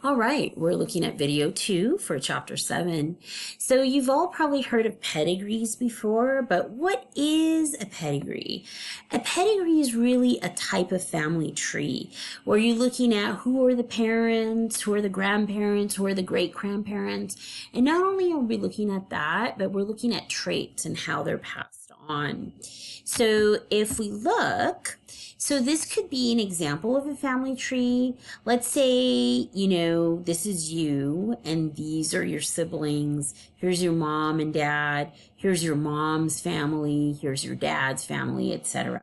All right, we're looking at video 2 for chapter 7. So you've all probably heard of pedigrees before, but what is a pedigree? A pedigree is really a type of family tree where you're looking at who are the parents, who are the grandparents, who are the great-grandparents. And not only are we looking at that, but we're looking at traits and how they're passed on. So if we look, so this could be an example of a family tree. Let's say, this is you and these are your siblings. Here's your mom and dad. Here's your mom's family. Here's your dad's family, etc.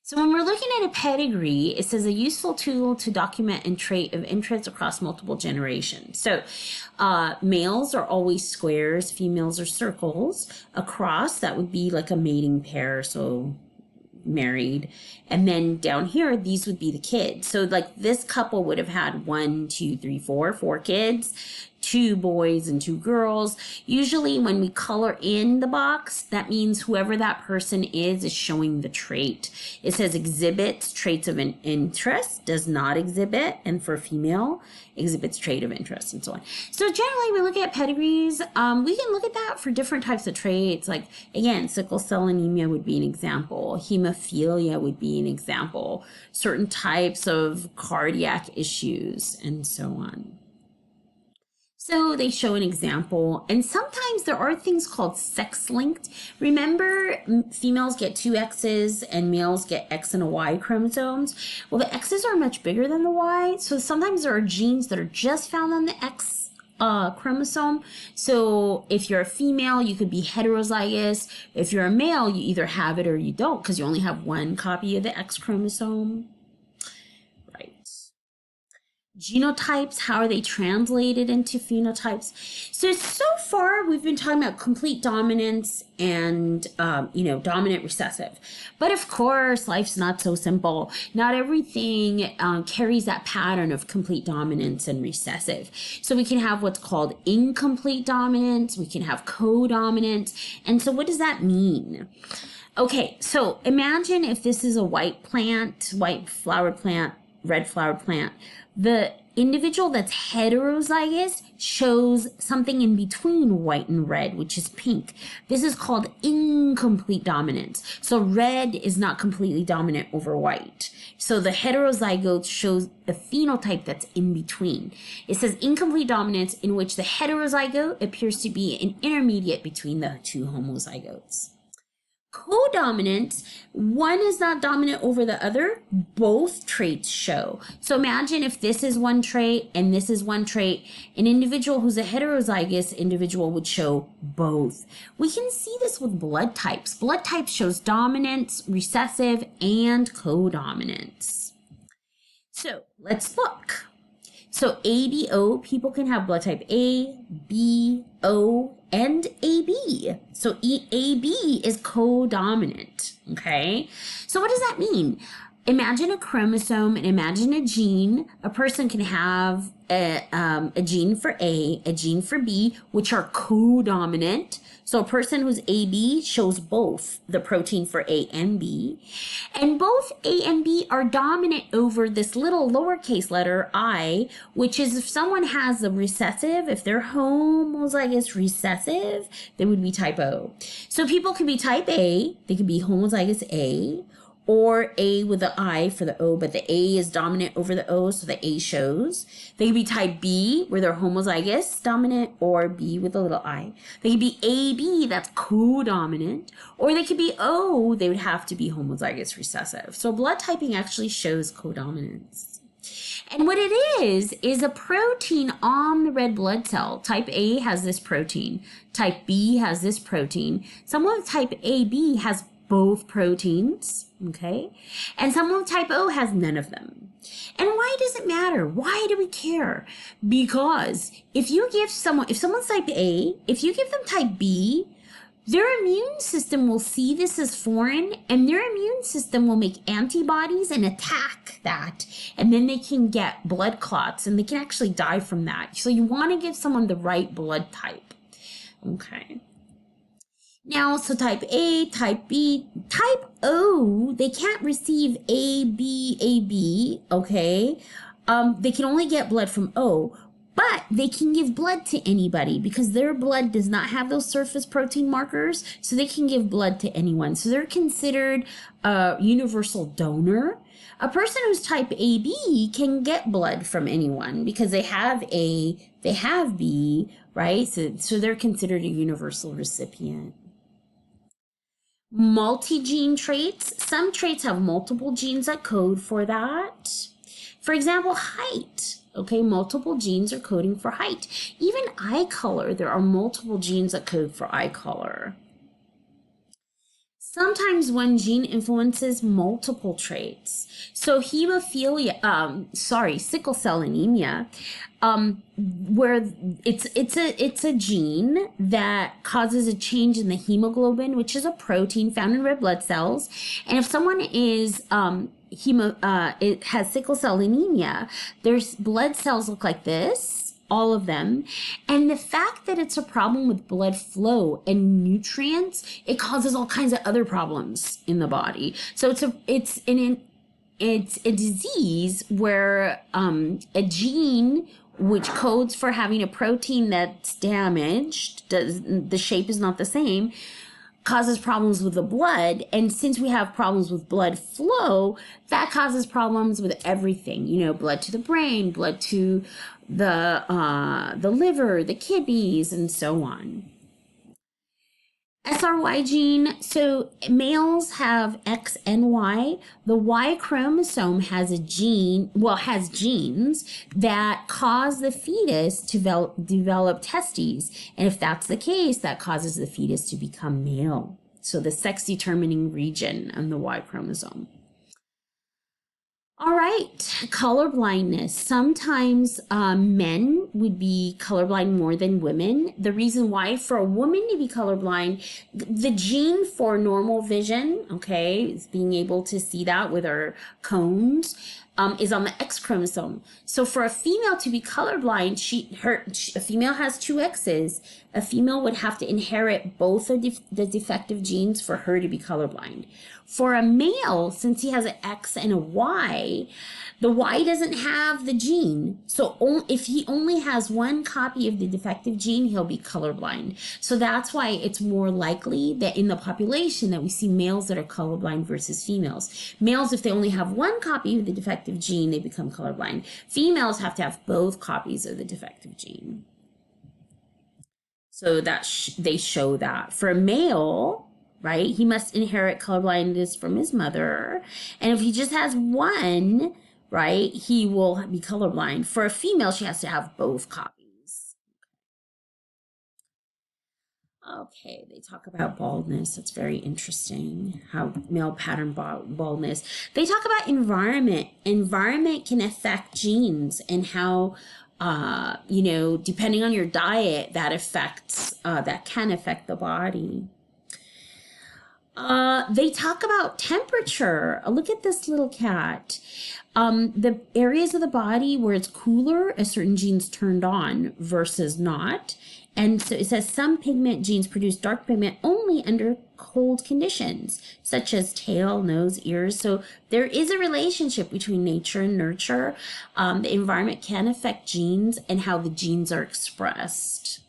So when we're looking at a pedigree, it says a useful tool to document a trait of interest across multiple generations. So males are always squares, females are circles. Across, that would be like a mating pair, so married. And then down here, these would be the kids. So like this couple would have had 4 kids, 2 boys and 2 girls. Usually when we color in the box, that means whoever that person is showing the trait. It says exhibits traits of an interest, does not exhibit, and for female, exhibits trait of interest, and so on. So generally we look at pedigrees. We can look at that for different types of traits. Like again, sickle cell anemia would be an example. Hemophilia would be an example. Certain types of cardiac issues, and so on. So they show an example, and sometimes there are things called sex-linked. Remember, females get 2 X's and males get X and a Y chromosomes. Well, the X's are much bigger than the Y, so sometimes there are genes that are just found on the X chromosome. So if you're a female, you could be heterozygous. If you're a male, you either have it or you don't, because you only have 1 copy of the X chromosome. Genotypes, how are they translated into phenotypes? So far we've been talking about complete dominance and, dominant recessive. But of course, life's not so simple. Not everything carries that pattern of complete dominance and recessive. So we can have what's called incomplete dominance. We can have co-dominance. And so what does that mean? Okay, so imagine if this is a white plant, white flowered plant, red flowered plant. The individual that's heterozygous shows something in between white and red, which is pink. This is called incomplete dominance. So red is not completely dominant over white. So the heterozygote shows a phenotype that's in between. It says incomplete dominance in which the heterozygote appears to be an intermediate between the 2 homozygotes. Co-dominance, one is not dominant over the other, both traits show. So imagine if this is one trait and this is one trait, an individual who's a heterozygous individual would show both. We can see this with blood types. Blood type shows dominance, recessive, and co-dominance. So let's look. So ABO, people can have blood type A, B, O, and AB. So AB is co-dominant, okay? So what does that mean? Imagine a chromosome and imagine a gene. A person can have a gene for A, a gene for B, which are co-dominant. So a person who's AB shows both the protein for A and B. And both A and B are dominant over this little lowercase letter I, which is if someone has a recessive, if they're homozygous recessive, they would be type O. So people can be type A, they could be homozygous A, or A with the I for the O, but the A is dominant over the O, so the A shows. They could be type B, where they're homozygous dominant, or B with a little I. They could be AB, that's co-dominant, or they could be O, they would have to be homozygous recessive. So blood typing actually shows co-dominance. And what it is a protein on the red blood cell. Type A has this protein. Type B has this protein. Someone with type AB has both proteins, okay? And someone with type O has none of them. And why does it matter? Why do we care? Because if someone's type A, if you give them type B, their immune system will see this as foreign, and their immune system will make antibodies and attack that. And then they can get blood clots, and they can actually die from that. So you want to give someone the right blood type, okay? Now, so type A, type B, type O, they can't receive A, B, okay? They can only get blood from O. But they can give blood to anybody because their blood does not have those surface protein markers, so they can give blood to anyone. So they're considered a universal donor. A person who's type AB can get blood from anyone because they have B, right? So they're considered a universal recipient. Multi-gene traits. Some traits have multiple genes that code for that. For example, height. Okay, multiple genes are coding for height. Even eye color, there are multiple genes that code for eye color. Sometimes one gene influences multiple traits. So sickle cell anemia, where it's a gene that causes a change in the hemoglobin, which is a protein found in red blood cells. And if someone is it has sickle cell anemia, their blood cells look like this. All of them. And the fact that it's a problem with blood flow and nutrients, it causes all kinds of other problems in the body. So it's a disease where a gene which codes for having a protein that's damaged, the shape is not the same, causes problems with the blood. And since we have problems with blood flow, that causes problems with everything, blood to the brain, blood to the liver, the kidneys, and so on. SRY gene, so males have X and Y. The Y chromosome has genes that cause the fetus to develop testes. And if that's the case, that causes the fetus to become male. So the sex determining region on the Y chromosome. All right, color blindness. Sometimes men would be colorblind more than women. The reason why, for a woman to be colorblind, the gene for normal vision, okay, is being able to see that with our cones, is on the X chromosome. So for a female to be colorblind, a female has two X's. A female would have to inherit both of the defective genes for her to be colorblind. For a male, since he has an X and a Y, the Y doesn't have the gene. So if he only has one copy of the defective gene, he'll be colorblind. So that's why it's more likely that in the population that we see males that are colorblind versus females. Males, if they only have one copy of the defective gene, they become colorblind. Females have to have both copies of the defective gene. So that they show that. For a male, right, he must inherit colorblindness from his mother. And if he just has one, right, he will be colorblind. For a female, she has to have both copies. Okay, they talk about baldness. That's very interesting, how male pattern baldness. They talk about environment. Environment can affect genes and how depending on your diet, that can affect the body. They talk about temperature. Look at this little cat. The areas of the body where it's cooler, a certain gene's turned on versus not. And so it says some pigment genes produce dark pigment only under cold conditions, such as tail, nose, ears. So there is a relationship between nature and nurture. The environment can affect genes and how the genes are expressed.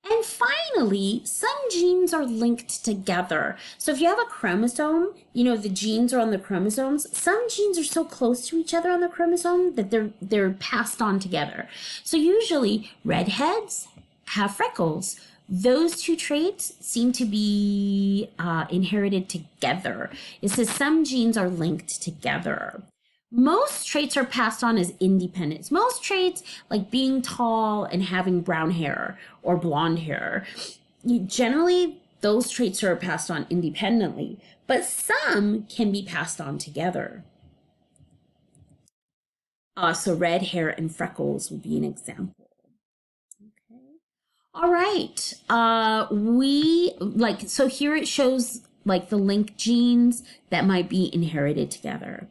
And finally, some genes are linked together. So if you have a chromosome, the genes are on the chromosomes. Some genes are so close to each other on the chromosome that they're passed on together. So usually redheads have freckles. Those two traits seem to be inherited together. It says some genes are linked together. Most traits are passed on as independents. Most traits, like being tall and having brown hair or blonde hair, generally those traits are passed on independently, but some can be passed on together. So red hair and freckles would be an example. Okay. All right. So here it shows like the linked genes that might be inherited together.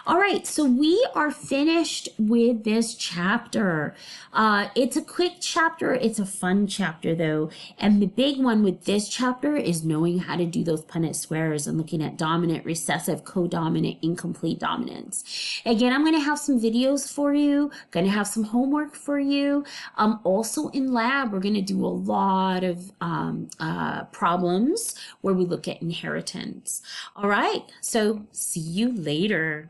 All right, so we are finished with this chapter. It's a quick chapter. It's a fun chapter, though. And the big one with this chapter is knowing how to do those Punnett squares and looking at dominant, recessive, codominant, incomplete dominance. Again, I'm going to have some videos for you. Going to have some homework for you. Also in lab, we're going to do a lot of problems where we look at inheritance. All right, so see you later.